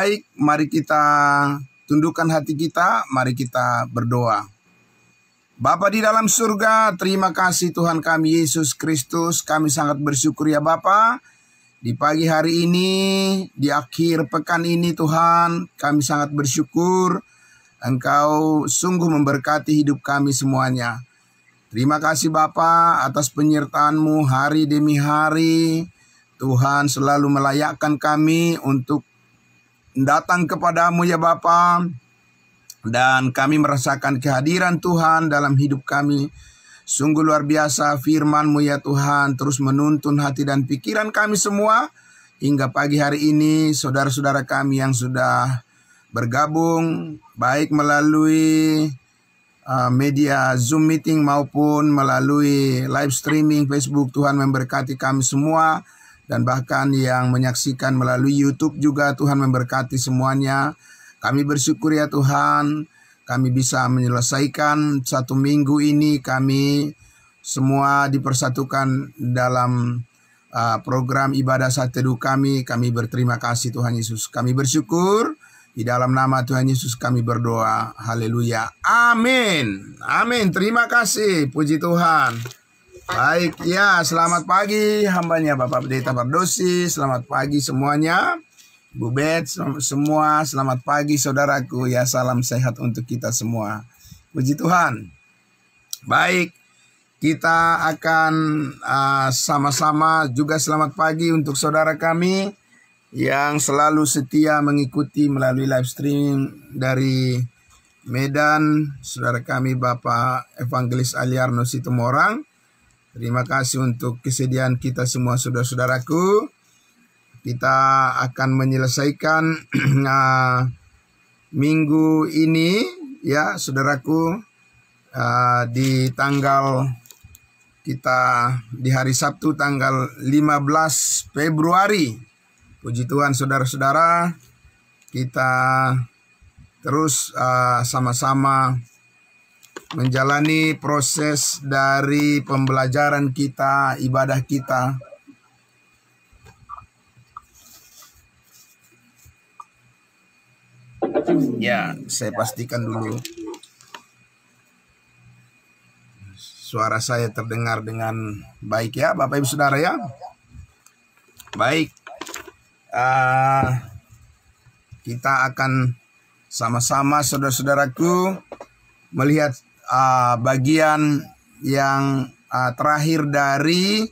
Baik, mari kita tundukkan hati kita, mari kita berdoa. Bapa di dalam surga, terima kasih Tuhan kami Yesus Kristus. Kami sangat bersyukur ya Bapa. Di pagi hari ini, di akhir pekan ini Tuhan, kami sangat bersyukur Engkau sungguh memberkati hidup kami semuanya. Terima kasih Bapa atas penyertaan-Mu hari demi hari. Tuhan selalu melayakkan kami untuk datang kepadamu ya Bapa, dan kami merasakan kehadiran Tuhan dalam hidup kami. Sungguh luar biasa firman-Mu ya Tuhan, terus menuntun hati dan pikiran kami semua. Hingga pagi hari ini saudara-saudara kami yang sudah bergabung baik melalui media Zoom meeting maupun melalui live streaming Facebook, Tuhan memberkati kami semua. Dan bahkan yang menyaksikan melalui YouTube juga Tuhan memberkati semuanya. Kami bersyukur ya Tuhan, kami bisa menyelesaikan satu minggu ini. Kami semua dipersatukan dalam program ibadah saat teduh kami. Kami berterima kasih Tuhan Yesus. Kami bersyukur, di dalam nama Tuhan Yesus kami berdoa. Haleluya. Amin. Amin. Terima kasih. Puji Tuhan. Baik, ya selamat pagi hambanya Bapak Pendeta Pardosi, selamat pagi semuanya, Bu Bet, semua selamat pagi saudaraku, ya salam sehat untuk kita semua, puji Tuhan. Baik, kita akan sama-sama juga selamat pagi untuk saudara kami yang selalu setia mengikuti melalui live streaming dari Medan, saudara kami Bapak Evangelis Aliarno Situmorang. Terima kasih untuk kesediaan kita semua saudara-saudaraku. Kita akan menyelesaikan minggu ini ya saudaraku, di tanggal kita di hari Sabtu tanggal 15 Februari. Puji Tuhan saudara-saudara, kita terus sama-sama menjalani proses dari pembelajaran kita, ibadah kita. Ya, saya pastikan dulu suara saya terdengar dengan baik ya, Bapak Ibu Saudara ya. Baik, kita akan sama-sama saudara-saudaraku melihat bagian yang terakhir dari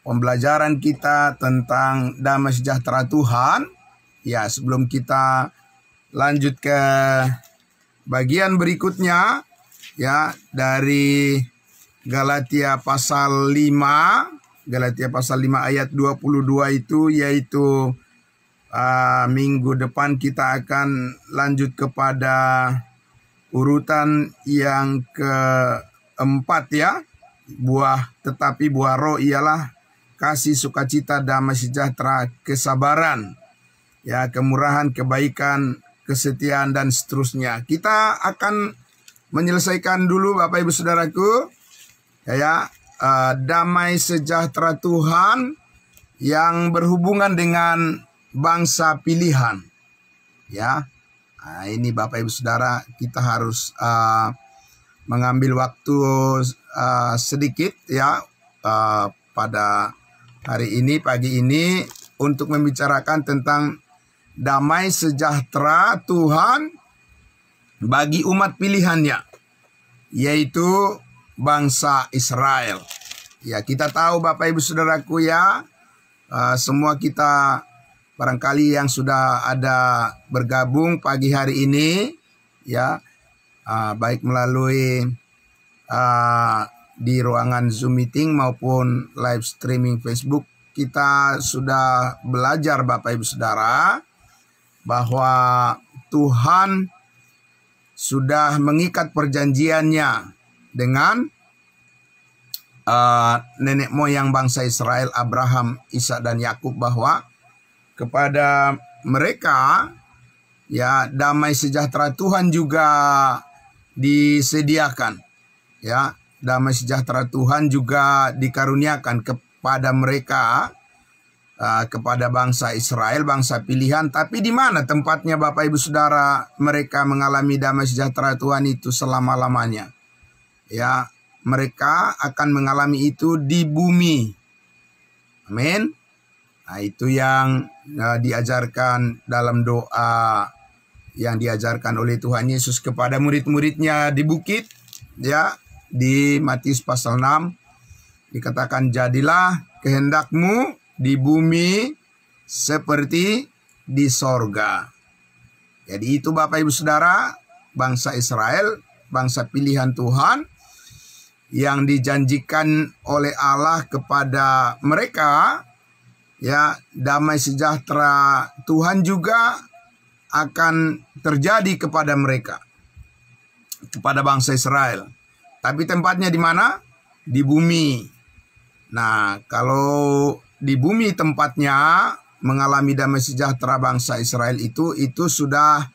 pembelajaran kita tentang damai sejahtera Tuhan. Ya, sebelum kita lanjut ke bagian berikutnya ya, dari Galatia pasal 5, Galatia pasal 5 ayat 22 itu, yaitu minggu depan kita akan lanjut kepada urutan yang keempat ya. Tetapi buah roh ialah kasih, sukacita, damai sejahtera, kesabaran, ya, kemurahan, kebaikan, kesetiaan, dan seterusnya. Kita akan menyelesaikan dulu Bapak Ibu Saudaraku ya, damai sejahtera Tuhan yang berhubungan dengan bangsa pilihan ya. Nah, ini Bapak Ibu Saudara, kita harus mengambil waktu sedikit ya pada hari ini, pagi ini, untuk membicarakan tentang damai sejahtera Tuhan bagi umat pilihannya, yaitu bangsa Israel. Ya, kita tahu Bapak Ibu Saudaraku ya, semua kita barangkali yang sudah ada bergabung pagi hari ini ya, baik melalui di ruangan Zoom meeting maupun live streaming Facebook, kita sudah belajar Bapak Ibu Saudara bahwa Tuhan sudah mengikat perjanjiannya dengan nenek moyang bangsa Israel, Abraham, Ishak, dan Yakub, bahwa kepada mereka ya damai sejahtera Tuhan juga disediakan ya. Damai sejahtera Tuhan juga dikaruniakan kepada mereka kepada bangsa Israel, bangsa pilihan. Tapi di mana tempatnya Bapak Ibu Saudara mereka mengalami damai sejahtera Tuhan itu selama-lamanya? Ya, mereka akan mengalami itu di bumi. Amin. Nah, itu yang diajarkan dalam doa yang diajarkan oleh Tuhan Yesus kepada murid-muridnya di bukit, ya, di Matius pasal 6 dikatakan, jadilah kehendakmu di bumi seperti di sorga. Jadi itu Bapak Ibu Saudara, bangsa Israel, bangsa pilihan Tuhan yang dijanjikan oleh Allah kepada mereka, ya, damai sejahtera Tuhan juga akan terjadi kepada mereka, kepada bangsa Israel. Tapi tempatnya di mana? Di bumi. Nah, kalau di bumi tempatnya mengalami damai sejahtera bangsa Israel itu sudah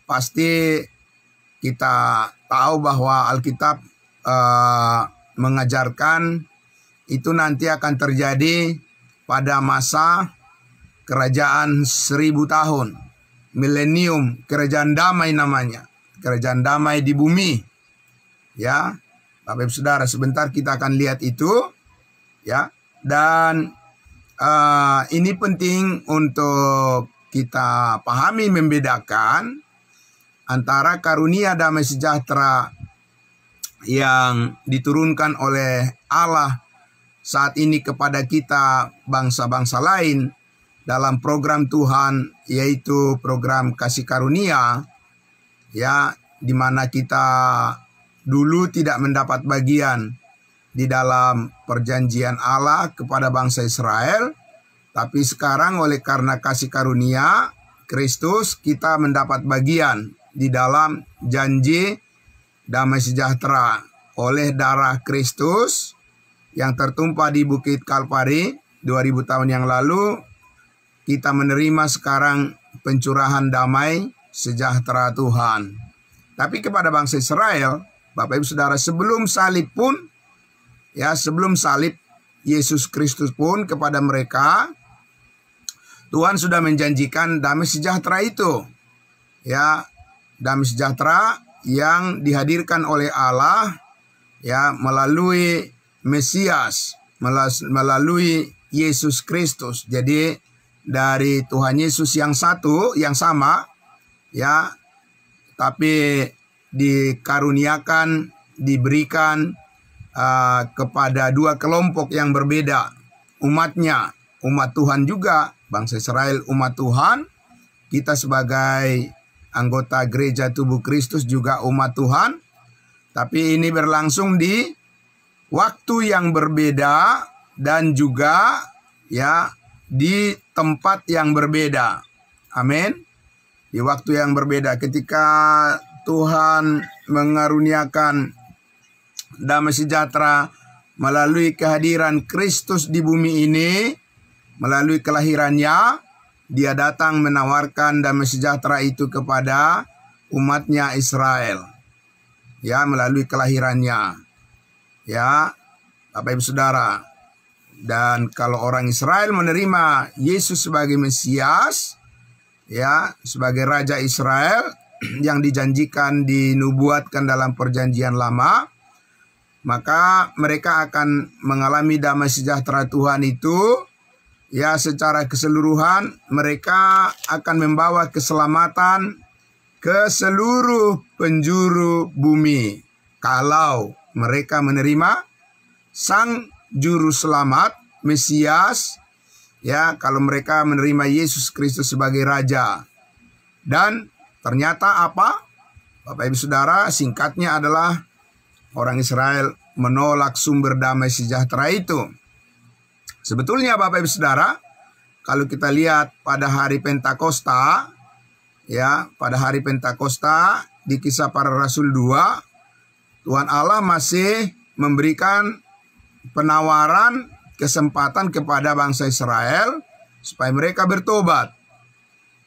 pasti kita tahu bahwa Alkitab mengajarkan itu nanti akan terjadi pada masa kerajaan 1000 tahun. Milenium, kerajaan damai namanya. Kerajaan damai di bumi. Ya, Bapak Ibu Saudara, sebentar kita akan lihat itu. Ya, dan ini penting untuk kita pahami, membedakan antara karunia damai sejahtera yang diturunkan oleh Allah saat ini kepada kita bangsa-bangsa lain dalam program Tuhan, yaitu program kasih karunia, ya, di mana kita dulu tidak mendapat bagian di dalam perjanjian Allah kepada bangsa Israel, tapi sekarang oleh karena kasih karunia Kristus kita mendapat bagian di dalam janji damai sejahtera oleh darah Kristus yang tertumpah di Bukit Kalvari 2000 tahun yang lalu. Kita menerima sekarang pencurahan damai sejahtera Tuhan. Tapi kepada bangsa Israel, Bapak Ibu Saudara, sebelum salib pun, ya, sebelum salib Yesus Kristus pun kepada mereka, Tuhan sudah menjanjikan damai sejahtera itu. Ya, damai sejahtera yang dihadirkan oleh Allah, ya, melalui Mesias, melalui Yesus Kristus. Jadi dari Tuhan Yesus yang satu, yang sama, ya, tapi dikaruniakan, diberikan kepada dua kelompok yang berbeda umatnya. Umat Tuhan juga, bangsa Israel umat Tuhan, kita sebagai anggota gereja tubuh Kristus juga umat Tuhan. Tapi ini berlangsung di waktu yang berbeda dan juga, ya, di tempat yang berbeda. Amin. Di waktu yang berbeda, ketika Tuhan mengaruniakan damai sejahtera melalui kehadiran Kristus di bumi ini, melalui kelahirannya, Dia datang menawarkan damai sejahtera itu kepada umatnya Israel. Ya, melalui kelahirannya. Ya, Bapak Ibu Saudara. Dan kalau orang Israel menerima Yesus sebagai Mesias, ya, sebagai Raja Israel yang dijanjikan, dinubuatkan dalam perjanjian lama, maka mereka akan mengalami damai sejahtera Tuhan itu, ya, secara keseluruhan. Mereka akan membawa keselamatan ke seluruh penjuru bumi kalau mereka menerima Sang Juru Selamat, Mesias, ya, kalau mereka menerima Yesus Kristus sebagai Raja. Dan ternyata apa? Bapak Ibu Saudara, singkatnya adalah orang Israel menolak sumber damai sejahtera itu. Sebetulnya Bapak Ibu Saudara, kalau kita lihat pada hari Pentakosta, ya, pada hari Pentakosta di Kisah Para Rasul 2, Tuhan Allah masih memberikan penawaran, kesempatan kepada bangsa Israel supaya mereka bertobat.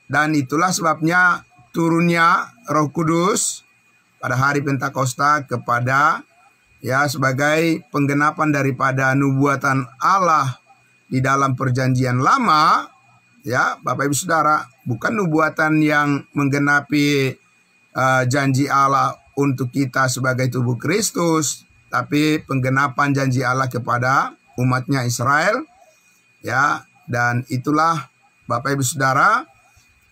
Dan itulah sebabnya turunnya Roh Kudus pada hari Pentakosta kepada, ya, sebagai penggenapan daripada nubuatan Allah di dalam perjanjian lama, ya Bapak Ibu Saudara, bukan nubuatan yang menggenapi janji Allah untuk kita sebagai tubuh Kristus, tapi penggenapan janji Allah kepada umatnya Israel, ya. Dan itulah Bapak Ibu Saudara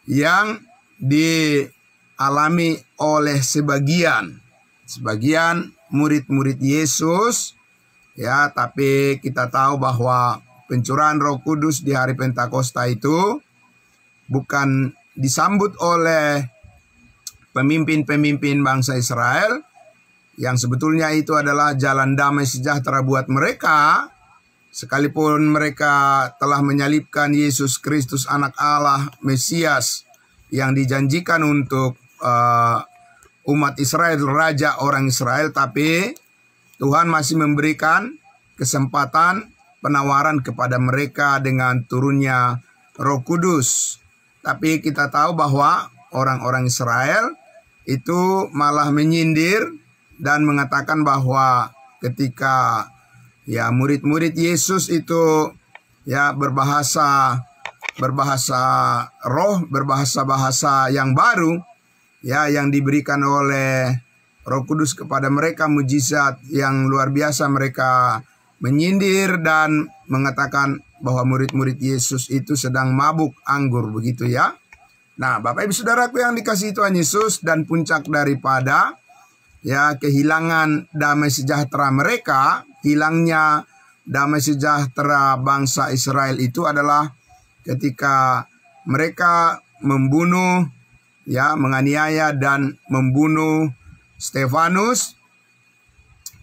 yang dialami oleh sebagian murid-murid Yesus, ya. Tapi kita tahu bahwa pencurahan Roh Kudus di hari Pentakosta itu bukan disambut oleh pemimpin-pemimpin bangsa Israel, yang sebetulnya itu adalah jalan damai sejahtera buat mereka, sekalipun mereka telah menyalibkan Yesus Kristus anak Allah, Mesias, yang dijanjikan untuk umat Israel, raja orang Israel. Tapi Tuhan masih memberikan kesempatan penawaran kepada mereka dengan turunnya Roh Kudus. Tapi kita tahu bahwa orang-orang Israel itu malah menyindir dan mengatakan bahwa ketika ya murid-murid Yesus itu ya berbahasa roh, berbahasa-bahasa yang baru, ya, yang diberikan oleh Roh Kudus kepada mereka, mujizat yang luar biasa, mereka menyindir dan mengatakan bahwa murid-murid Yesus itu sedang mabuk anggur, begitu ya. Nah, Bapak Ibu Saudaraku yang dikasihi Tuhan Yesus, dan puncak daripada ya kehilangan damai sejahtera mereka, hilangnya damai sejahtera bangsa Israel itu adalah ketika mereka membunuh, ya, menganiaya dan membunuh Stefanus,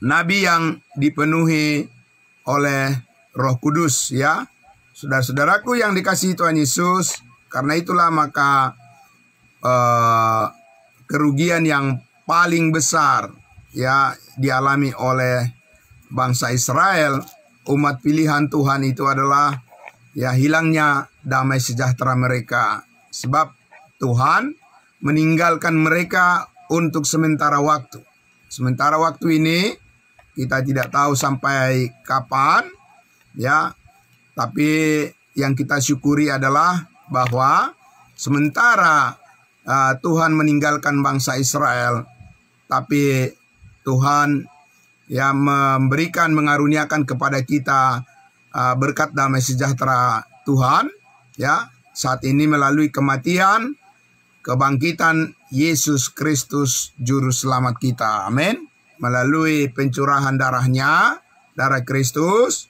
nabi yang dipenuhi oleh Roh Kudus, ya. Saudara-saudaraku yang dikasihi Tuhan Yesus, karena itulah maka kerugian yang paling besar ya dialami oleh bangsa Israel, umat pilihan Tuhan, itu adalah ya hilangnya damai sejahtera mereka. Sebab Tuhan meninggalkan mereka untuk sementara waktu. Sementara waktu ini kita tidak tahu sampai kapan, ya. Tapi yang kita syukuri adalah bahwa sementara Tuhan meninggalkan bangsa Israel, tapi Tuhan ya memberikan, mengaruniakan kepada kita berkat damai sejahtera Tuhan, ya, saat ini melalui kematian, kebangkitan Yesus Kristus juru selamat kita. Amin. Melalui pencurahan darahnya, darah Kristus,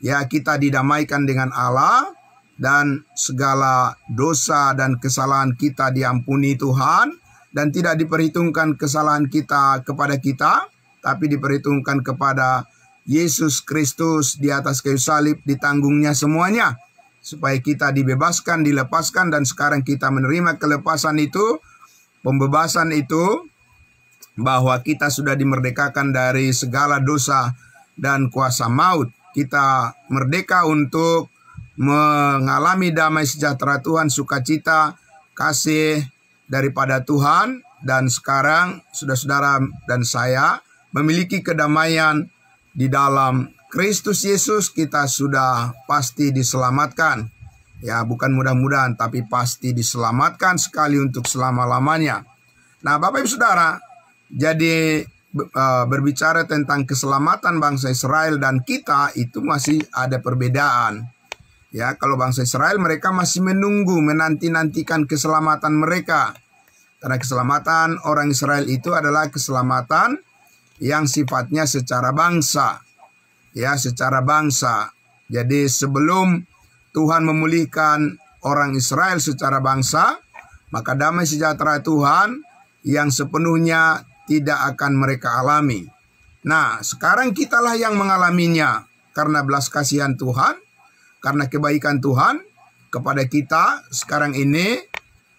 ya, kita didamaikan dengan Allah, dan segala dosa dan kesalahan kita diampuni Tuhan, dan tidak diperhitungkan kesalahan kita kepada kita, tapi diperhitungkan kepada Yesus Kristus di atas kayu salib, ditanggungnya semuanya, supaya kita dibebaskan, dilepaskan, dan sekarang kita menerima kelepasan itu, pembebasan itu, bahwa kita sudah dimerdekakan dari segala dosa dan kuasa maut. Kita merdeka untuk mengalami damai sejahtera Tuhan, sukacita, kasih daripada Tuhan. Dan sekarang saudara-saudara dan saya memiliki kedamaian di dalam Kristus Yesus. Kita sudah pasti diselamatkan. Ya, bukan mudah-mudahan, tapi pasti diselamatkan sekali untuk selama-lamanya. Nah, Bapak Ibu Saudara, jadi berbicara tentang keselamatan bangsa Israel dan kita, itu masih ada perbedaan. Ya, kalau bangsa Israel, mereka masih menunggu, menanti-nantikan keselamatan mereka. Karena keselamatan orang Israel itu adalah keselamatan yang sifatnya secara bangsa. Ya, secara bangsa. Jadi sebelum Tuhan memulihkan orang Israel secara bangsa, maka damai sejahtera Tuhan yang sepenuhnya tidak akan mereka alami. Nah, sekarang kitalah yang mengalaminya karena belas kasihan Tuhan, karena kebaikan Tuhan kepada kita sekarang ini,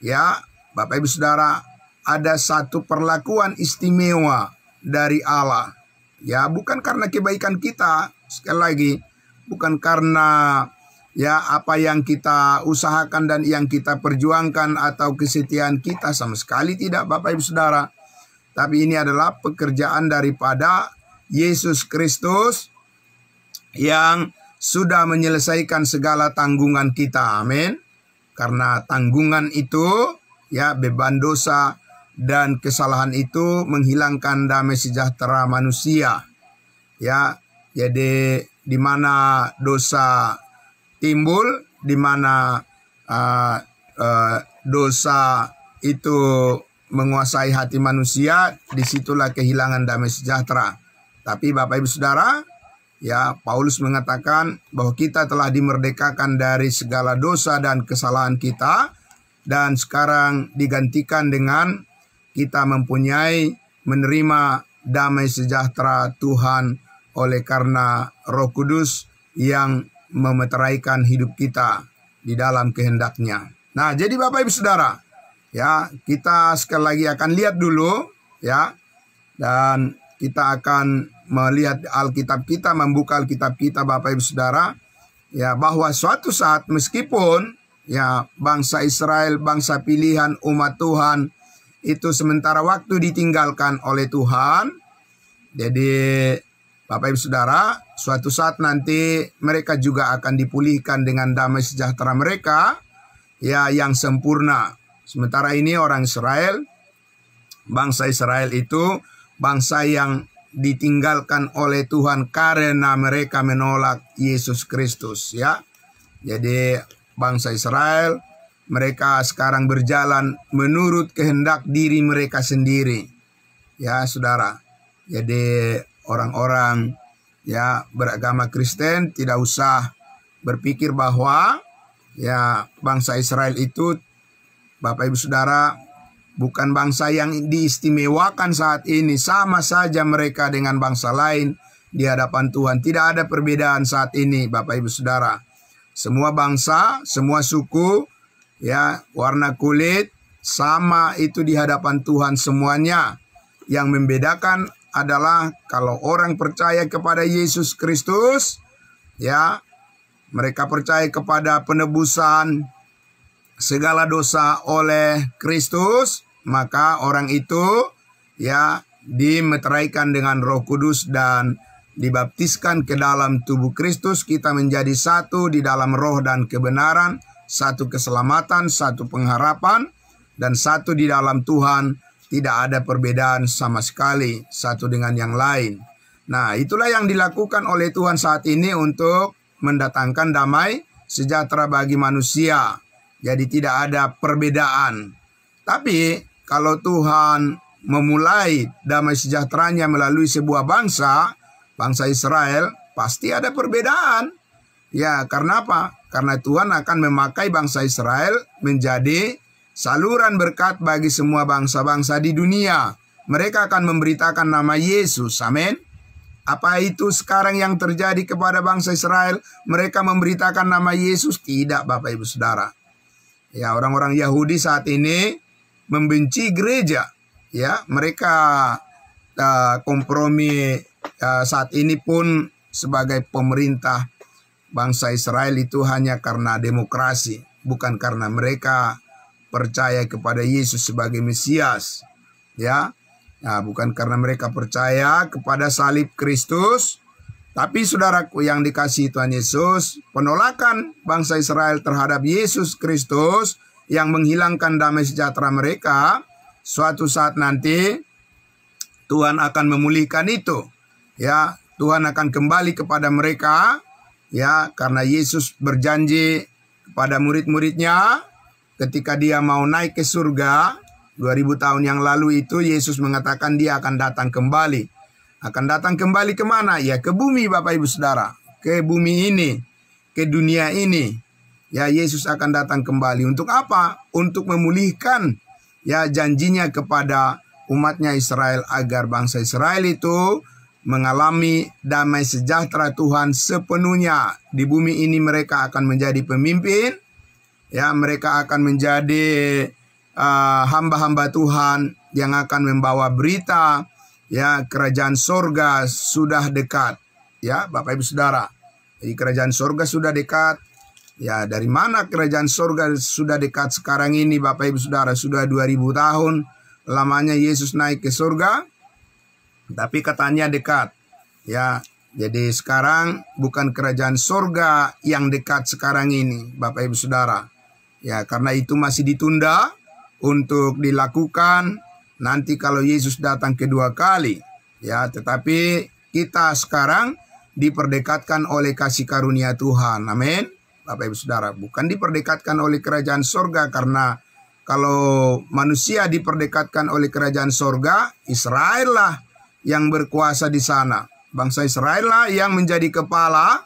ya, Bapak Ibu Saudara, ada satu perlakuan istimewa dari Allah. Ya, bukan karena kebaikan kita, sekali lagi, bukan karena ya apa yang kita usahakan dan yang kita perjuangkan atau kesetiaan kita, sama sekali tidak, Bapak Ibu Saudara. Tapi ini adalah pekerjaan daripada Yesus Kristus yang sudah menyelesaikan segala tanggungan kita. Amin. Karena tanggungan itu, ya, beban dosa dan kesalahan itu menghilangkan damai sejahtera manusia. Ya, jadi di mana dosa timbul, di mana dosa itu menguasai hati manusia, disitulah kehilangan damai sejahtera. Tapi Bapak Ibu Saudara, ya, Paulus mengatakan bahwa kita telah dimerdekakan dari segala dosa dan kesalahan kita, dan sekarang digantikan dengan kita mempunyai menerima damai sejahtera Tuhan oleh karena Roh Kudus yang memeteraikan hidup kita di dalam kehendak-Nya. Nah, jadi Bapak Ibu Saudara, ya, kita sekali lagi akan lihat dulu, ya, dan kita akan melihat Alkitab kita, membuka Alkitab kita Bapak Ibu Saudara, ya, bahwa suatu saat meskipun, ya, bangsa Israel, bangsa pilihan umat Tuhan itu sementara waktu ditinggalkan oleh Tuhan, jadi Bapak Ibu Saudara, suatu saat nanti mereka juga akan dipulihkan dengan damai sejahtera mereka, ya, yang sempurna. Sementara ini orang Israel, bangsa Israel itu bangsa yang ditinggalkan oleh Tuhan karena mereka menolak Yesus Kristus, ya. Jadi bangsa Israel, mereka sekarang berjalan menurut kehendak diri mereka sendiri, ya Saudara. Jadi orang-orang, ya, beragama Kristen tidak usah berpikir bahwa, ya, bangsa Israel itu, Bapak Ibu Saudara, bukan bangsa yang diistimewakan saat ini. Sama saja mereka dengan bangsa lain di hadapan Tuhan. Tidak ada perbedaan saat ini Bapak Ibu Saudara. Semua bangsa, semua suku, ya, warna kulit, sama itu di hadapan Tuhan semuanya. Yang membedakan adalah kalau orang percaya kepada Yesus Kristus, ya, mereka percaya kepada penebusan segala dosa oleh Kristus, maka orang itu, ya, dimeteraikan dengan Roh Kudus dan dibaptiskan ke dalam tubuh Kristus. Kita menjadi satu di dalam roh dan kebenaran, satu keselamatan, satu pengharapan, dan satu di dalam Tuhan. Tidak ada perbedaan sama sekali satu dengan yang lain. Nah, itulah yang dilakukan oleh Tuhan saat ini untuk mendatangkan damai sejahtera bagi manusia. Jadi tidak ada perbedaan. Tapi kalau Tuhan memulai damai sejahteranya melalui sebuah bangsa, bangsa Israel, pasti ada perbedaan. Ya, karena apa? Karena Tuhan akan memakai bangsa Israel menjadi saluran berkat bagi semua bangsa-bangsa di dunia. Mereka akan memberitakan nama Yesus. Amin. Apa itu sekarang yang terjadi kepada bangsa Israel? Mereka memberitakan nama Yesus? Tidak, Bapak Ibu Saudara. Ya, orang-orang Yahudi saat ini membenci gereja. Ya, mereka kompromi saat ini pun sebagai pemerintah bangsa Israel itu hanya karena demokrasi, bukan karena mereka percaya kepada Yesus sebagai Mesias, ya. Nah, bukan karena mereka percaya kepada salib Kristus. Tapi saudaraku yang dikasihi Tuhan Yesus, penolakan bangsa Israel terhadap Yesus Kristus yang menghilangkan damai sejahtera mereka, suatu saat nanti Tuhan akan memulihkan itu. Ya, Tuhan akan kembali kepada mereka, ya, karena Yesus berjanji kepada murid-muridnya ketika dia mau naik ke surga 2000 tahun yang lalu itu, Yesus mengatakan dia akan datang kembali. Akan datang kembali kemana? Ya, ke bumi Bapak Ibu Saudara. Ke bumi ini, ke dunia ini. Ya, Yesus akan datang kembali. Untuk apa? Untuk memulihkan, ya, janjinya kepada umatnya Israel, agar bangsa Israel itu mengalami damai sejahtera Tuhan sepenuhnya. Di bumi ini mereka akan menjadi pemimpin. Ya, mereka akan menjadi hamba-hamba Tuhan yang akan membawa berita, ya, kerajaan sorga sudah dekat. Ya, Bapak Ibu Saudara. Jadi kerajaan sorga sudah dekat. Ya, dari mana kerajaan sorga sudah dekat sekarang ini Bapak Ibu Saudara? Sudah 2000 tahun lamanya Yesus naik ke surga. Tapi katanya dekat. Ya, Jadi sekarang bukan kerajaan surga yang dekat sekarang ini, Bapak Ibu Saudara. Ya, karena itu masih ditunda untuk dilakukan nanti kalau Yesus datang kedua kali. Ya, tetapi kita sekarang diperdekatkan oleh kasih karunia Tuhan. Amin. Bapak Ibu Saudara, bukan diperdekatkan oleh kerajaan surga, karena kalau manusia diperdekatkan oleh kerajaan surga, Israel lah yang berkuasa di sana. Bangsa Israel lah yang menjadi kepala,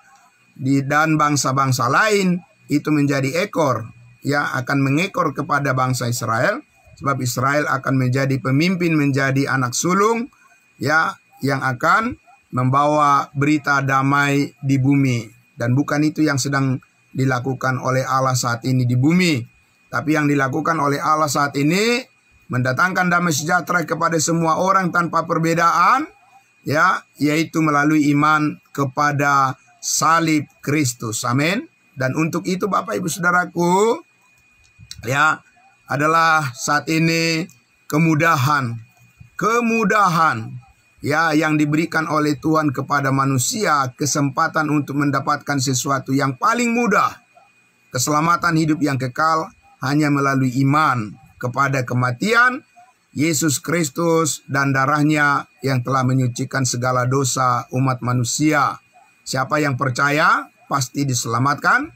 dan bangsa-bangsa lain itu menjadi ekor. Ya, akan mengekor kepada bangsa Israel, sebab Israel akan menjadi pemimpin, menjadi anak sulung, ya, yang akan membawa berita damai di bumi. Dan bukan itu yang sedang dilakukan oleh Allah saat ini di bumi. Tapi yang dilakukan oleh Allah saat ini mendatangkan damai sejahtera kepada semua orang tanpa perbedaan, ya, yaitu melalui iman kepada salib Kristus. Amin. Dan untuk itu Bapak Ibu Saudaraku, ya, adalah saat ini kemudahan ya yang diberikan oleh Tuhan kepada manusia, kesempatan untuk mendapatkan sesuatu yang paling mudah, keselamatan hidup yang kekal hanya melalui iman kepada kematian Yesus Kristus dan darahnya yang telah menyucikan segala dosa umat manusia. Siapa yang percaya pasti diselamatkan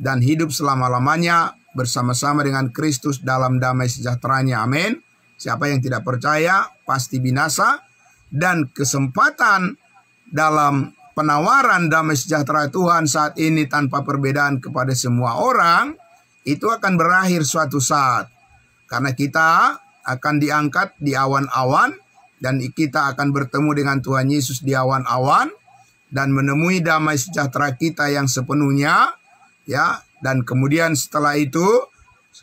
dan hidup selama-lamanya bersama-sama dengan Kristus dalam damai sejahteranya. Amin. Siapa yang tidak percaya pasti binasa, dan kesempatan dalam penawaran damai sejahtera Tuhan saat ini tanpa perbedaan kepada semua orang itu akan berakhir suatu saat. Karena kita akan diangkat di awan-awan dan kita akan bertemu dengan Tuhan Yesus di awan-awan dan menemui damai sejahtera kita yang sepenuhnya, ya. Dan kemudian setelah itu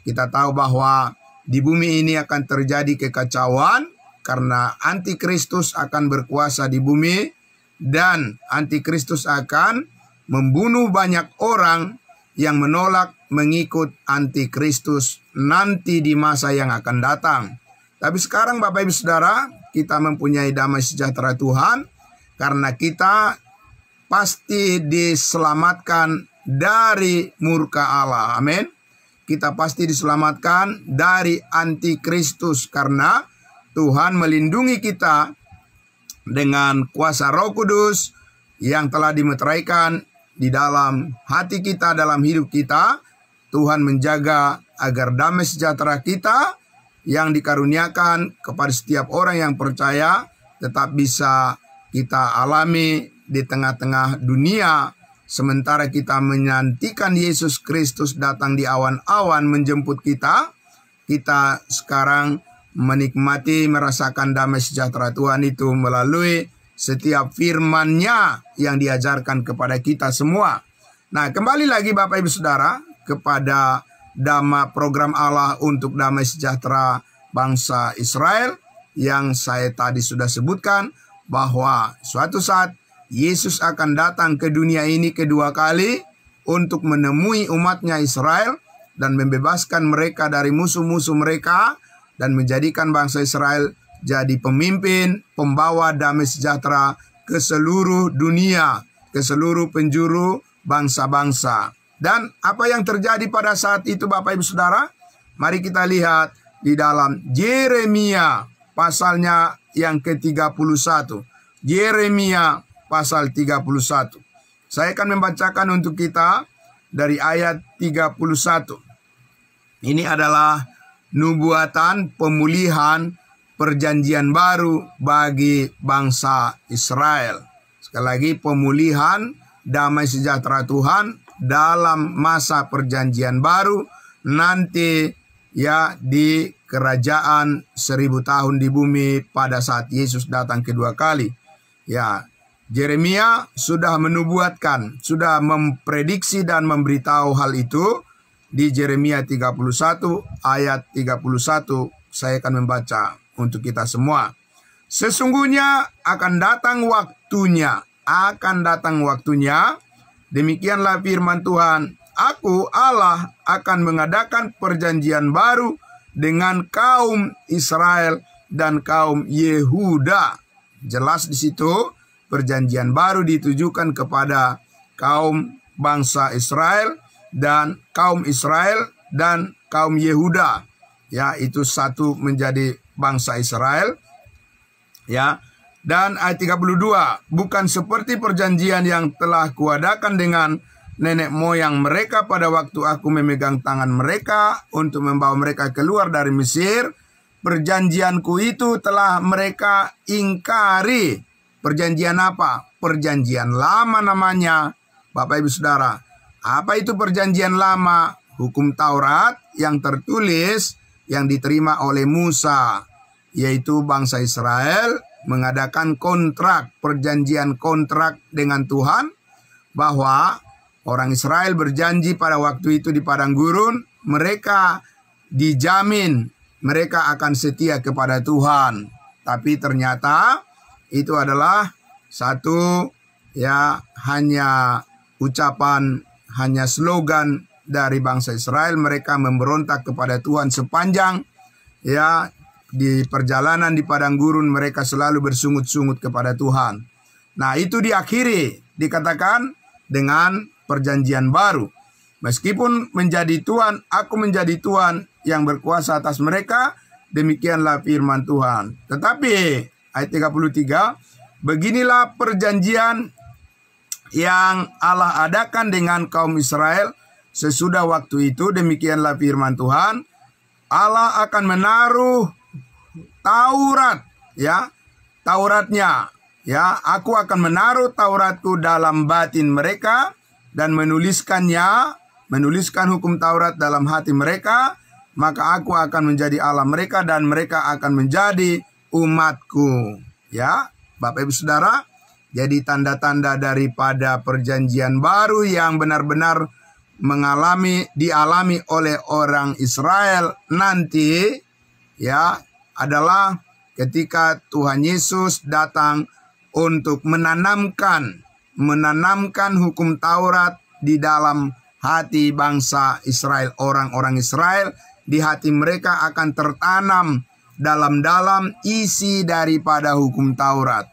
kita tahu bahwa di bumi ini akan terjadi kekacauan karena antikristus akan berkuasa di bumi dan antikristus akan membunuh banyak orang yang menolak mengikut antikristus nanti di masa yang akan datang. Tapi sekarang Bapak Ibu Saudara, kita mempunyai damai sejahtera Tuhan karena kita pasti diselamatkan dari murka Allah. Amin. Kita pasti diselamatkan dari antikristus karena Tuhan melindungi kita dengan kuasa Roh Kudus yang telah dimeteraikan di dalam hati kita, dalam hidup kita. Tuhan menjaga agar damai sejahtera kita yang dikaruniakan kepada setiap orang yang percaya tetap bisa kita alami di tengah-tengah dunia. Sementara kita menantikan Yesus Kristus datang di awan-awan menjemput kita, kita sekarang menikmati, merasakan damai sejahtera Tuhan itu melalui setiap firman-Nya yang diajarkan kepada kita semua. Nah, kembali lagi Bapak Ibu Saudara kepada program Allah untuk damai sejahtera bangsa Israel yang saya tadi sudah sebutkan bahwa suatu saat Yesus akan datang ke dunia ini kedua kali untuk menemui umatnya Israel dan membebaskan mereka dari musuh-musuh mereka dan menjadikan bangsa Israel jadi pemimpin, pembawa damai sejahtera ke seluruh dunia, ke seluruh penjuru bangsa-bangsa. Dan apa yang terjadi pada saat itu Bapak Ibu Saudara? Mari kita lihat di dalam Yeremia pasalnya yang ke-31. Yeremia pasal 31. Saya akan membacakan untuk kita dari ayat 31. Ini adalah nubuatan pemulihan perjanjian baru bagi bangsa Israel. Sekali lagi, pemulihan damai sejahtera Tuhan dalam masa perjanjian baru nanti, ya, di kerajaan 1000 tahun di bumi pada saat Yesus datang kedua kali. Ya, Yeremia sudah menubuatkan, sudah memprediksi dan memberitahu hal itu. Di Yeremia 31 ayat 31 saya akan membaca untuk kita semua. Sesungguhnya akan datang waktunya, demikianlah firman Tuhan, Aku Allah akan mengadakan perjanjian baru dengan kaum Israel dan kaum Yehuda. Jelas di situ perjanjian baru ditujukan kepada kaum bangsa Israel dan kaum Yehuda. Ya, itu satu menjadi bangsa Israel. Ya. Dan ayat 32, bukan seperti perjanjian yang telah kuadakan dengan nenek moyang mereka pada waktu aku memegang tangan mereka untuk membawa mereka keluar dari Mesir. Perjanjianku itu telah mereka ingkari. Perjanjian apa? Perjanjian lama namanya. Bapak Ibu Saudara, apa itu perjanjian lama? Hukum Taurat yang tertulis yang diterima oleh Musa, yaitu bangsa Israel mengadakan kontrak, perjanjian kontrak dengan Tuhan, bahwa orang Israel berjanji pada waktu itu di padang gurun, mereka dijamin mereka akan setia kepada Tuhan. Tapi ternyata itu adalah satu, ya, hanya ucapan, hanya slogan dari bangsa Israel. Mereka memberontak kepada Tuhan sepanjang, ya, di perjalanan di padang gurun mereka selalu bersungut-sungut kepada Tuhan. Nah, itu diakhiri, dikatakan dengan perjanjian baru. Meskipun menjadi Tuhan, aku menjadi Tuhan yang berkuasa atas mereka, demikianlah firman Tuhan. Tetapi ayat 33, beginilah perjanjian yang Allah adakan dengan kaum Israel sesudah waktu itu, demikianlah firman Tuhan, Allah akan menaruh Taurat, ya, Tauratnya, ya, aku akan menaruh Tauratku dalam batin mereka dan menuliskan hukum Taurat dalam hati mereka, maka aku akan menjadi Allah mereka dan mereka akan menjadi umatku. Ya, Bapak Ibu Saudara, jadi tanda-tanda daripada perjanjian baru yang benar-benar dialami oleh orang Israel nanti, ya, adalah ketika Tuhan Yesus datang untuk menanamkan hukum Taurat di dalam hati bangsa Israel. Orang-orang Israel, di hati mereka akan tertanam dalam-dalam isi daripada hukum Taurat.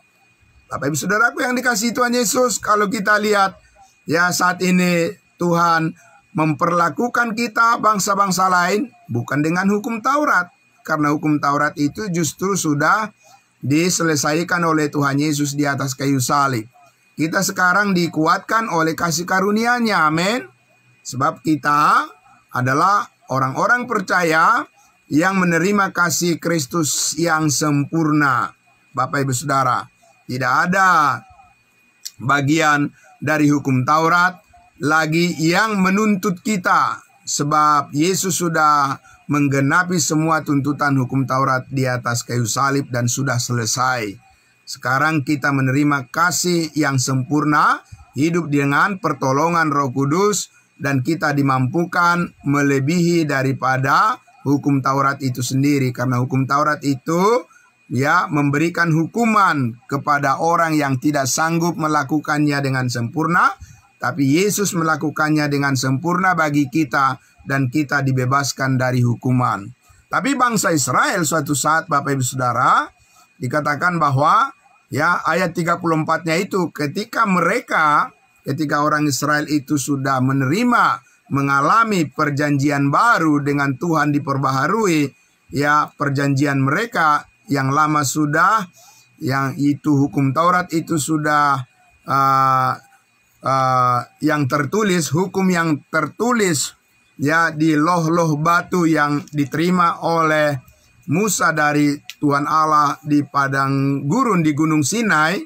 Bapak Ibu Saudaraku yang dikasihi Tuhan Yesus, kalau kita lihat, ya, saat ini Tuhan memperlakukan kita bangsa-bangsa lain bukan dengan hukum Taurat. Karena hukum Taurat itu justru sudah diselesaikan oleh Tuhan Yesus di atas kayu salib. Kita sekarang dikuatkan oleh kasih karunia-Nya, amin. Sebab kita adalah orang-orang percaya yang menerima kasih Kristus yang sempurna. Bapak Ibu Saudara, tidak ada bagian dari hukum Taurat lagi yang menuntut kita. Sebab Yesus sudah menggenapi semua tuntutan hukum Taurat di atas kayu salib dan sudah selesai. Sekarang kita menerima kasih yang sempurna, hidup dengan pertolongan Roh Kudus, dan kita dimampukan melebihi daripada hukum Taurat itu sendiri. Karena hukum Taurat itu, ya, memberikan hukuman kepada orang yang tidak sanggup melakukannya dengan sempurna, tapi Yesus melakukannya dengan sempurna bagi kita, dan kita dibebaskan dari hukuman. Tapi bangsa Israel suatu saat, Bapak Ibu Saudara, dikatakan bahwa, ya, ayat 34-nya itu, ketika orang Israel itu sudah mengalami perjanjian baru dengan Tuhan diperbaharui, ya, perjanjian mereka yang lama sudah, yang itu hukum Taurat itu sudah yang tertulis, hukum yang tertulis, ya, di loh-loh batu yang diterima oleh Musa dari Tuhan Allah di padang gurun di Gunung Sinai.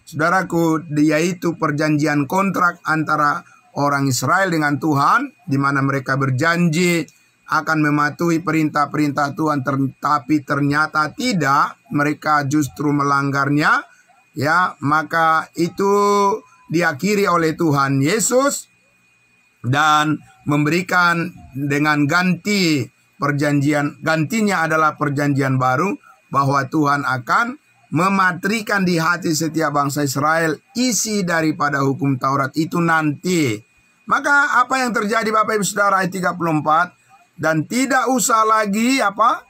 Saudaraku, yaitu perjanjian kontrak antara orang Israel dengan Tuhan, di mana mereka berjanji akan mematuhi perintah-perintah Tuhan, tetapi ternyata tidak, mereka justru melanggarnya, ya, maka itu diakhiri oleh Tuhan Yesus dan memberikan dengan gantinya adalah perjanjian baru, bahwa Tuhan akan mematrikan di hati setiap bangsa Israel isi daripada hukum Taurat itu nanti. Maka apa yang terjadi, Bapak Ibu Saudara, ayat 34, dan tidak usah lagi apa?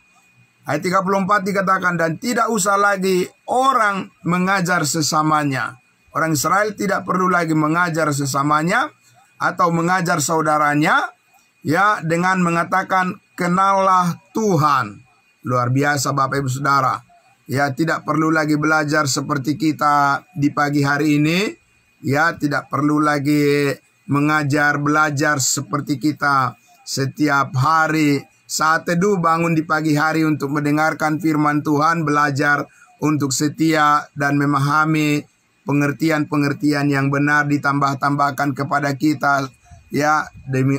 Ayat 34 dikatakan, dan tidak usah lagi orang mengajar sesamanya. Orang Israel tidak perlu lagi mengajar sesamanya atau mengajar saudaranya, ya, dengan mengatakan kenallah Tuhan. Luar biasa Bapak Ibu Saudara. Ya, tidak perlu lagi belajar seperti kita di pagi hari ini. Ya, tidak perlu lagi belajar seperti kita setiap hari saat teduh bangun di pagi hari untuk mendengarkan firman Tuhan, belajar untuk setia dan memahami pengertian-pengertian yang benar ditambah-tambahkan kepada kita, ya, demi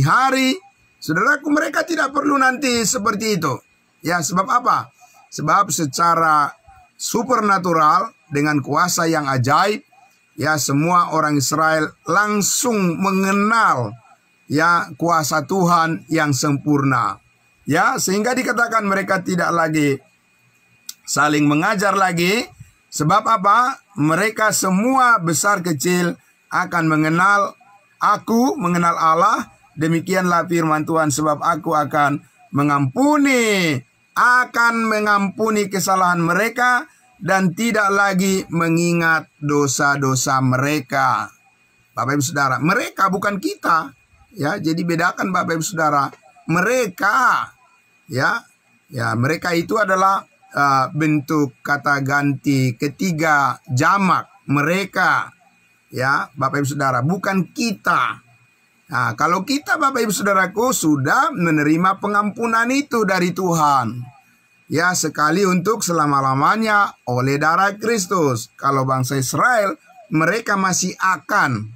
hari. Saudaraku, mereka tidak perlu nanti seperti itu. Ya, sebab apa? Sebab secara supernatural dengan kuasa yang ajaib, ya, semua orang Israel langsung mengenal, ya, kuasa Tuhan yang sempurna. Ya, sehingga dikatakan mereka tidak lagi saling mengajar lagi. Sebab apa? Mereka semua besar kecil akan mengenal aku, mengenal Allah. Demikianlah firman Tuhan, sebab aku akan mengampuni kesalahan mereka dan tidak lagi mengingat dosa-dosa mereka. Bapak Ibu Saudara, mereka bukan kita. Ya, jadi bedakan Bapak Ibu Saudara. Mereka, ya, mereka itu adalah bentuk kata ganti ketiga jamak, mereka, ya, Bapak Ibu Saudara, bukan kita. Nah, kalau kita Bapak Ibu Saudaraku sudah menerima pengampunan itu dari Tuhan, ya, sekali untuk selama-lamanya oleh darah Kristus. Kalau bangsa Israel, mereka masih akan,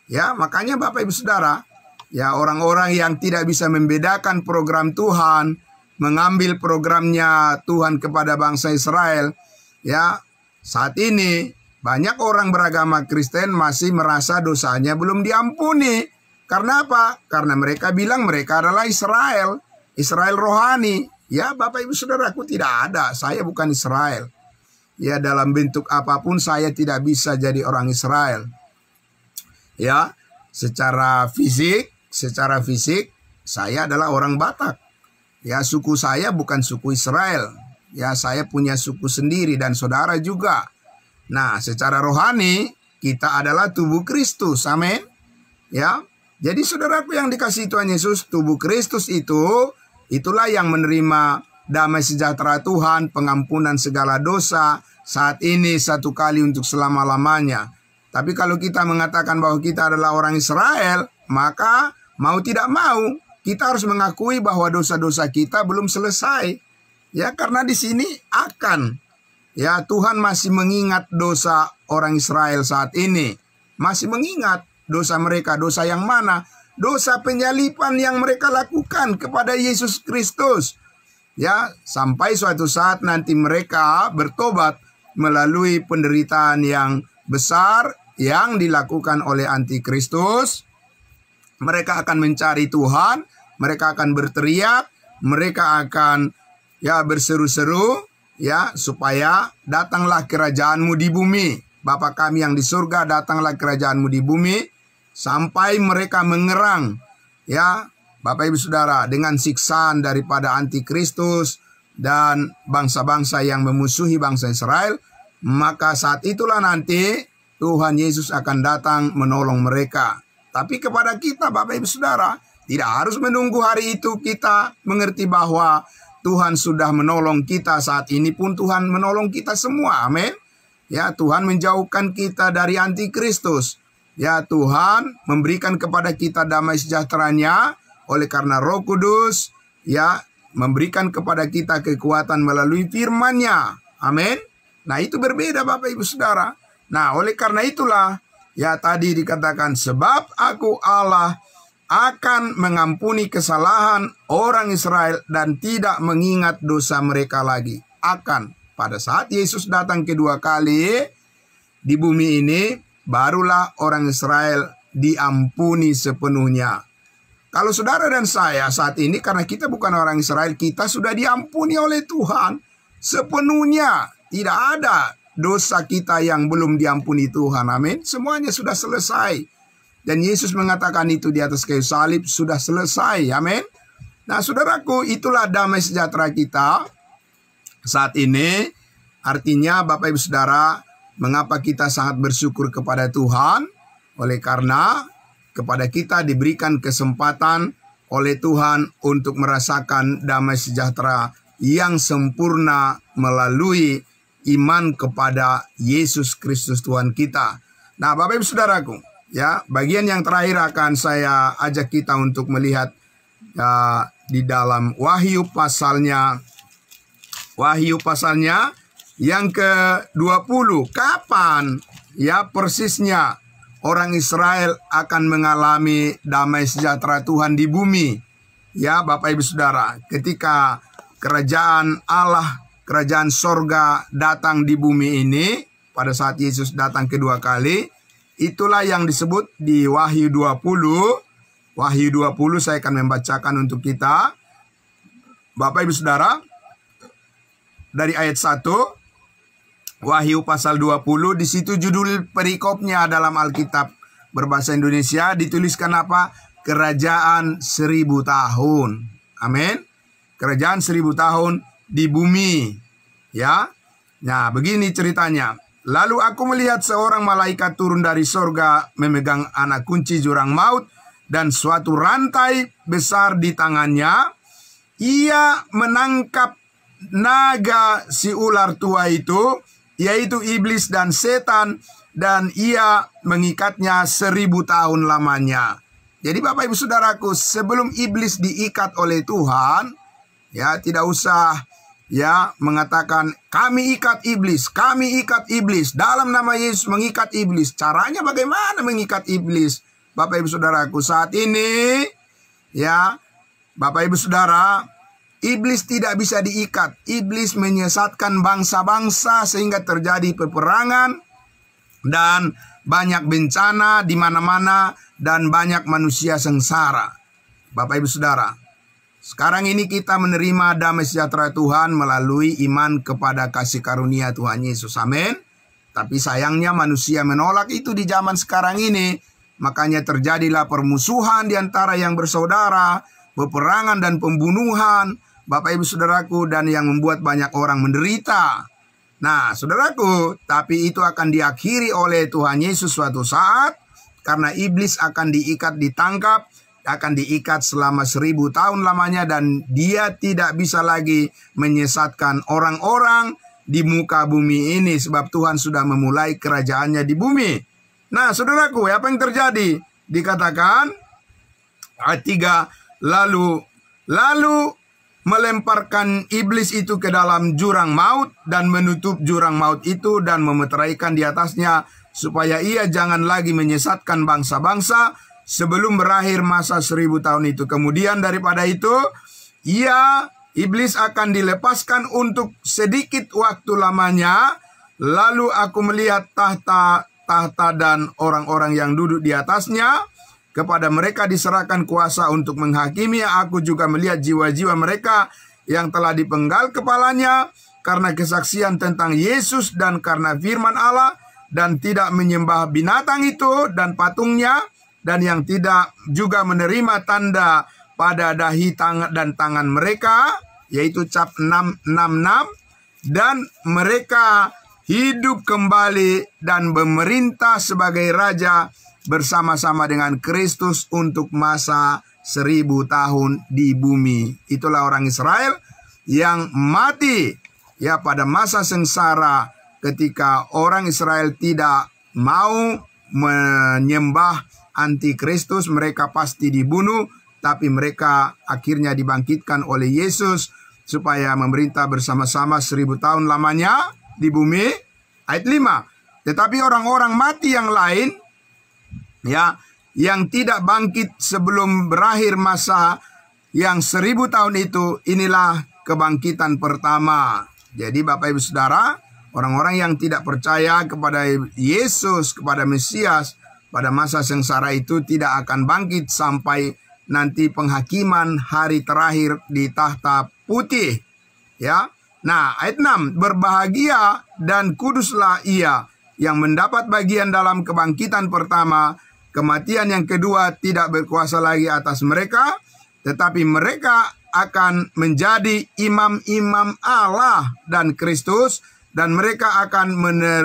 ya, makanya Bapak Ibu Saudara, ya, orang-orang yang tidak bisa membedakan program Tuhan, mengambil programnya Tuhan kepada bangsa Israel, ya, saat ini banyak orang beragama Kristen masih merasa dosanya belum diampuni. Karena apa? Karena mereka bilang mereka adalah Israel rohani. Ya, Bapak Ibu Saudaraku, tidak ada. Saya bukan Israel. Ya, dalam bentuk apapun saya tidak bisa jadi orang Israel. Ya, secara fisik saya adalah orang Batak. Ya, suku saya bukan suku Israel. Ya, saya punya suku sendiri dan saudara juga. Nah, secara rohani kita adalah tubuh Kristus. Amin. Ya. Jadi saudaraku yang dikasihi Tuhan Yesus, tubuh Kristus itulah yang menerima damai sejahtera Tuhan, pengampunan segala dosa saat ini satu kali untuk selama-lamanya. Tapi kalau kita mengatakan bahwa kita adalah orang Israel, maka mau tidak mau kita harus mengakui bahwa dosa-dosa kita belum selesai. Ya, karena di sini ya, Tuhan masih mengingat dosa orang Israel saat ini. Masih mengingat dosa mereka. Dosa yang mana? Dosa penyalipan yang mereka lakukan kepada Yesus Kristus. Ya, sampai suatu saat nanti mereka bertobat melalui penderitaan yang besar yang dilakukan oleh antikristus. Mereka akan mencari Tuhan, mereka akan berteriak, mereka akan, ya, berseru-seru, ya, supaya datanglah kerajaanmu di bumi. Bapa kami yang di surga, datanglah kerajaanmu di bumi. Sampai mereka mengerang, ya, Bapak Ibu Saudara, dengan siksaan daripada antikristus dan bangsa-bangsa yang memusuhi bangsa Israel. Maka saat itulah nanti Tuhan Yesus akan datang menolong mereka. Tapi kepada kita Bapak Ibu Saudara, tidak harus menunggu hari itu kita mengerti bahwa Tuhan sudah menolong kita. Saat ini pun Tuhan menolong kita semua. Amin. Ya, Tuhan menjauhkan kita dari antikristus. Ya, Tuhan memberikan kepada kita damai sejahtera-Nya oleh karena Roh Kudus, ya, memberikan kepada kita kekuatan melalui firman-Nya. Amin. Nah, itu berbeda Bapak Ibu Saudara. Nah, oleh karena itulah, ya, tadi dikatakan, sebab aku Allah akan mengampuni kesalahan orang Israel dan tidak mengingat dosa mereka lagi. Akan. Pada saat Yesus datang kedua kali di bumi ini, barulah orang Israel diampuni sepenuhnya. Kalau saudara dan saya saat ini, karena kita bukan orang Israel, kita sudah diampuni oleh Tuhan sepenuhnya. Tidak ada dosa kita yang belum diampuni Tuhan. Amin. Semuanya sudah selesai. Dan Yesus mengatakan itu di atas kayu salib, sudah selesai. Amin. Nah, saudaraku, itulah damai sejahtera kita saat ini. Artinya Bapak Ibu Saudara, Mengapa kita sangat bersyukur kepada Tuhan? Oleh karena kepada kita diberikan kesempatan oleh Tuhan untuk merasakan damai sejahtera yang sempurna melalui iman kepada Yesus Kristus Tuhan kita. Nah, Bapak Ibu Saudaraku, ya, bagian yang terakhir akan saya ajak kita untuk melihat di dalam Wahyu pasalnya yang ke-20. Kapan ya persisnya orang Israel akan mengalami damai sejahtera Tuhan di bumi? Ya, Bapak Ibu Saudara, ketika kerajaan Allah, kerajaan sorga datang di bumi ini, pada saat Yesus datang kedua kali, itulah yang disebut di Wahyu 20. Wahyu 20 saya akan membacakan untuk kita. Bapak Ibu Saudara, dari ayat 1, Wahyu pasal 20, di situ judul perikopnya dalam Alkitab berbahasa Indonesia dituliskan apa? Kerajaan 1000 tahun. Amin. Kerajaan 1000 tahun di bumi. Ya. Nah, begini ceritanya. Lalu aku melihat seorang malaikat turun dari sorga memegang anak kunci jurang maut dan suatu rantai besar di tangannya. Ia menangkap naga si ular tua itu, yaitu iblis dan setan, dan ia mengikatnya 1000 tahun lamanya. Jadi Bapak Ibu Saudaraku, sebelum iblis diikat oleh Tuhan, ya tidak usah ya mengatakan kami ikat iblis dalam nama Yesus, mengikat iblis. Caranya bagaimana mengikat iblis? Bapak Ibu Saudaraku, saat ini ya Bapak Ibu Saudara, iblis tidak bisa diikat. Iblis menyesatkan bangsa-bangsa sehingga terjadi peperangan dan banyak bencana di mana-mana dan banyak manusia sengsara. Bapak Ibu Saudara, sekarang ini kita menerima damai sejahtera Tuhan melalui iman kepada kasih karunia Tuhan Yesus. Amin. Tapi sayangnya manusia menolak itu di zaman sekarang ini. Makanya terjadilah permusuhan di antara yang bersaudara, peperangan dan pembunuhan, Bapak Ibu Saudaraku, dan yang membuat banyak orang menderita. Nah, Saudaraku, tapi itu akan diakhiri oleh Tuhan Yesus suatu saat, karena iblis akan diikat, ditangkap, akan diikat selama 1000 tahun lamanya, dan dia tidak bisa lagi menyesatkan orang-orang di muka bumi ini, sebab Tuhan sudah memulai kerajaannya di bumi. Nah, Saudaraku, apa yang terjadi? Dikatakan ayat 3, lalu melemparkan iblis itu ke dalam jurang maut dan menutup jurang maut itu dan memeteraikan di atasnya supaya ia jangan lagi menyesatkan bangsa-bangsa sebelum berakhir masa 1000 tahun itu. Kemudian daripada itu, iblis akan dilepaskan untuk sedikit waktu lamanya. Lalu aku melihat tahta dan orang-orang yang duduk di atasnya. Kepada mereka diserahkan kuasa untuk menghakimi. Aku juga melihat jiwa-jiwa mereka yang telah dipenggal kepalanya karena kesaksian tentang Yesus dan karena firman Allah, dan tidak menyembah binatang itu dan patungnya, dan yang tidak juga menerima tanda pada dahi dan tangan mereka, yaitu cap 666, dan mereka hidup kembali dan memerintah sebagai raja bersama-sama dengan Kristus untuk masa 1000 tahun di bumi. Itulah orang Israel yang mati ya pada masa sengsara, ketika orang Israel tidak mau menyembah antikristus, mereka pasti dibunuh, tapi mereka akhirnya dibangkitkan oleh Yesus supaya memerintah bersama-sama 1000 tahun lamanya di bumi. Ayat 5. Tetapi orang-orang mati yang lain, ya, yang tidak bangkit sebelum berakhir masa yang 1000 tahun itu, inilah kebangkitan pertama. Jadi Bapak Ibu Saudara, orang-orang yang tidak percaya kepada Yesus, kepada Mesias pada masa sengsara itu tidak akan bangkit sampai nanti penghakiman hari terakhir di tahta putih. Ya. Nah, ayat 6, berbahagia dan kuduslah ia yang mendapat bagian dalam kebangkitan pertama. Kematian yang kedua tidak berkuasa lagi atas mereka, tetapi mereka akan menjadi imam-imam Allah dan Kristus dan mereka akan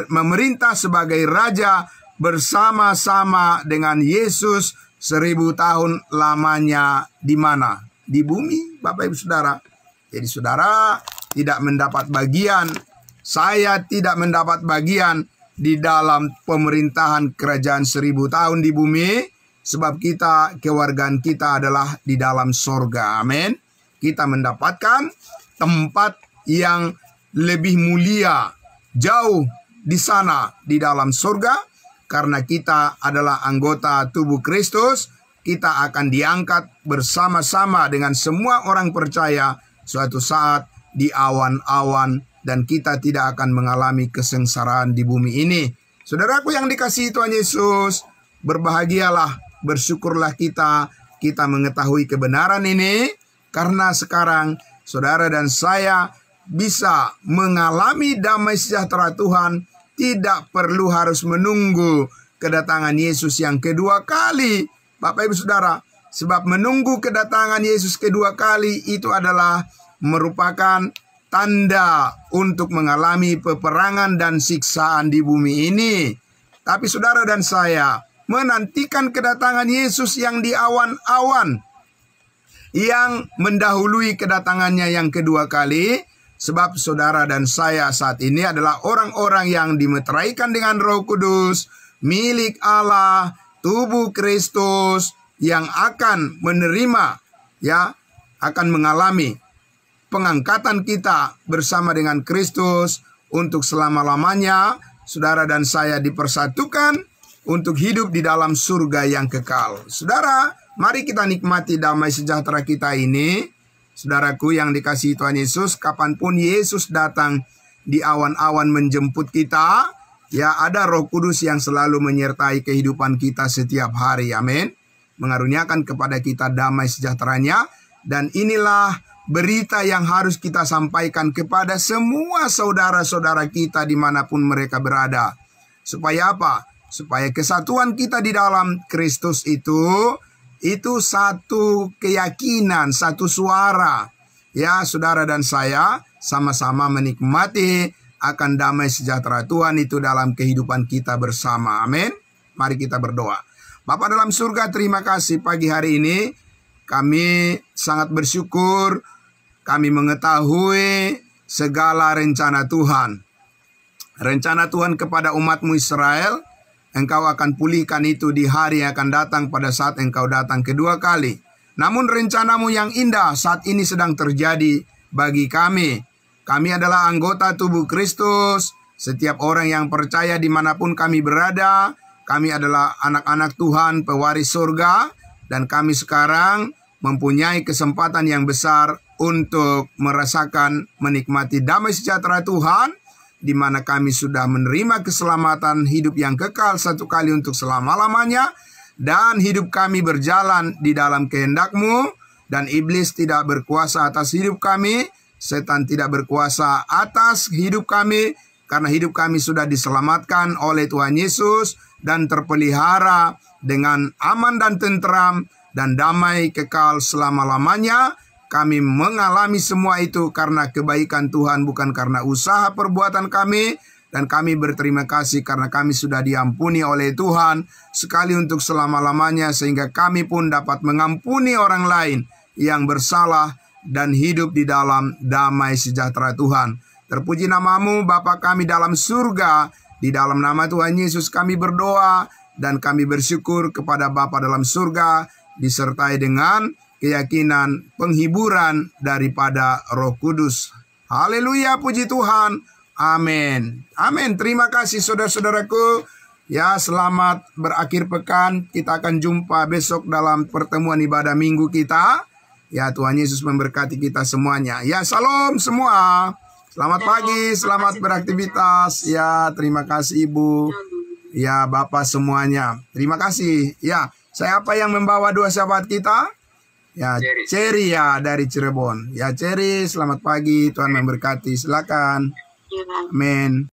memerintah sebagai raja bersama-sama dengan Yesus 1000 tahun lamanya. Di mana? Di bumi, Bapak Ibu Saudara. Jadi saudara tidak mendapat bagian, saya tidak mendapat bagian di dalam pemerintahan kerajaan 1000 tahun di bumi, sebab kita, kewargaan kita adalah di dalam sorga. Amin. Kita mendapatkan tempat yang lebih mulia, jauh di sana, di dalam sorga. Karena kita adalah anggota tubuh Kristus, kita akan diangkat bersama-sama dengan semua orang percaya suatu saat di awan-awan, dan kita tidak akan mengalami kesengsaraan di bumi ini. Saudaraku yang dikasihi Tuhan Yesus, berbahagialah, bersyukurlah kita mengetahui kebenaran ini, karena sekarang saudara dan saya bisa mengalami damai sejahtera Tuhan, tidak perlu harus menunggu kedatangan Yesus yang kedua kali. Bapak Ibu Saudara, sebab menunggu kedatangan Yesus kedua kali itu adalah merupakan tanda untuk mengalami peperangan dan siksaan di bumi ini. Tapi saudara dan saya menantikan kedatangan Yesus yang di awan-awan, yang mendahului kedatangannya yang kedua kali. Sebab saudara dan saya saat ini adalah orang-orang yang dimeteraikan dengan Roh Kudus, milik Allah, tubuh Kristus, yang akan menerima, akan mengalami pengangkatan kita bersama dengan Kristus untuk selama-lamanya. Saudara dan saya dipersatukan untuk hidup di dalam surga yang kekal. Saudara, mari kita nikmati damai sejahtera kita ini. Saudaraku yang dikasihi Tuhan Yesus, kapanpun Yesus datang di awan-awan menjemput kita, ada Roh Kudus yang selalu menyertai kehidupan kita setiap hari. Amin. Mengaruniakan kepada kita damai sejahteranya. Dan inilah berita yang harus kita sampaikan kepada semua saudara-saudara kita dimanapun mereka berada. Supaya apa? Supaya kesatuan kita di dalam Kristus itu satu keyakinan, satu suara. Saudara dan saya sama-sama menikmati akan damai sejahtera Tuhan itu dalam kehidupan kita bersama. Amin. Mari kita berdoa. Bapa dalam surga, terima kasih pagi hari ini. Kami sangat bersyukur. Kami mengetahui segala rencana Tuhan. Rencana Tuhan kepada umat-Mu Israel, Engkau akan pulihkan itu di hari yang akan datang pada saat Engkau datang kedua kali. Namun rencana-Mu yang indah saat ini sedang terjadi bagi kami. Kami adalah anggota tubuh Kristus. Setiap orang yang percaya dimanapun kami berada, kami adalah anak-anak Tuhan, pewaris surga. Dan kami sekarang mempunyai kesempatan yang besar untuk merasakan, menikmati damai sejahtera Tuhan, di mana kami sudah menerima keselamatan hidup yang kekal satu kali untuk selama-lamanya, dan hidup kami berjalan di dalam kehendak-Mu, dan iblis tidak berkuasa atas hidup kami, setan tidak berkuasa atas hidup kami, karena hidup kami sudah diselamatkan oleh Tuhan Yesus dan terpelihara dengan aman dan tentram dan damai kekal selama-lamanya. Kami mengalami semua itu karena kebaikan Tuhan, bukan karena usaha perbuatan kami. Dan kami berterima kasih karena kami sudah diampuni oleh Tuhan sekali untuk selama-lamanya, sehingga kami pun dapat mengampuni orang lain yang bersalah dan hidup di dalam damai sejahtera Tuhan. Terpuji nama-Mu Bapa kami dalam surga. Di dalam nama Tuhan Yesus kami berdoa, dan kami bersyukur kepada Bapa dalam surga, disertai dengan keyakinan penghiburan daripada Roh Kudus. Haleluya, puji Tuhan. Amin. Amin. Terima kasih saudara-saudaraku. Selamat berakhir pekan. Kita akan jumpa besok dalam pertemuan ibadah minggu kita. Tuhan Yesus memberkati kita semuanya. Salam semua. Selamat pagi, selamat beraktivitas. Terima kasih Ibu. Bapak semuanya. Terima kasih. Saya apa yang membawa dua sahabat kita? Cherry dari Cirebon. Cherry, selamat pagi. Tuhan memberkati. Silakan. Amin.